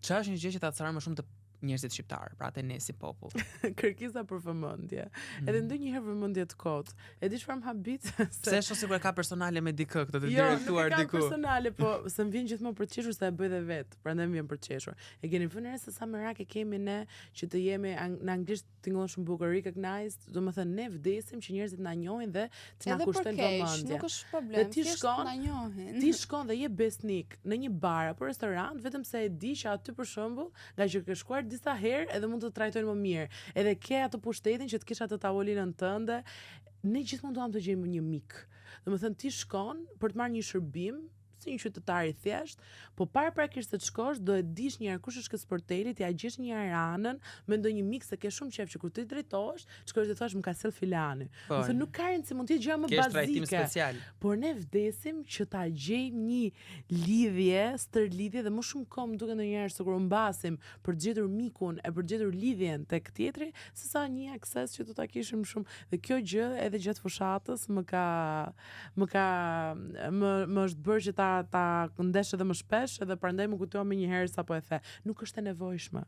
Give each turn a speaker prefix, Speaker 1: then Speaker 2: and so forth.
Speaker 1: Çfarë është një gjë që ta atësëron më shumë të njerëzit shqiptar, pra te ne si popull.
Speaker 2: Kërkesa për vëmendje. Edhe ndonjëherë vëmendje të kot. E di çfarë më habit?
Speaker 1: Se është sikur ka personale me dikë këtë të
Speaker 2: Jo,
Speaker 1: direktuar
Speaker 2: nuk e
Speaker 1: diku.
Speaker 2: kam personale, po se më vjen gjithmonë për të qeshur se e bëj dhe vet, prandaj më vjen për të qeshur. E keni vënë re se sa merak e kemi ne që të jemi në anglisht tingëllon shumë bukur, recognized, domethënë ne vdesim që njerëzit na njohin dhe të na kushtojnë vëmendje.
Speaker 3: Nuk është problem, thjesht na njohin.
Speaker 2: Ti shkon dhe je besnik në një bar apo restorant vetëm se e di që aty për shembull, nga që ke shkuar disa herë edhe mund të trajtojnë më mirë. Edhe ke atë pushtetin që të kesh atë tavolinën tënde. Ne gjithmonë duam të gjejmë një mik. Domethënë ti shkon për të marrë një shërbim si një qytetar i thjesht, po paraprakisht se të shkosh do e dish një herë kush është ky sportelit, ja gjesh një herë anën, me ndonjë mik se ke shumë qejf që kur ti drejtohesh, shkosh dhe thosh më ka sel filani. Do të nuk ka rëndësi, mund të jetë gjë më bazike. Por ne vdesim që ta gjejmë një lidhje, stërlidhje dhe më shumë kohë më duket ndonjëherë se kur mbasim për të gjetur mikun e për të gjetur lidhjen tek tjetri, sesa një akses që do ta kishim shumë. Dhe kjo gjë edhe gjatë fushatës më është bërë që ta ndesh edhe më shpesh edhe prandaj më kujtoa më një herë sapo e the. Nuk është e nevojshme.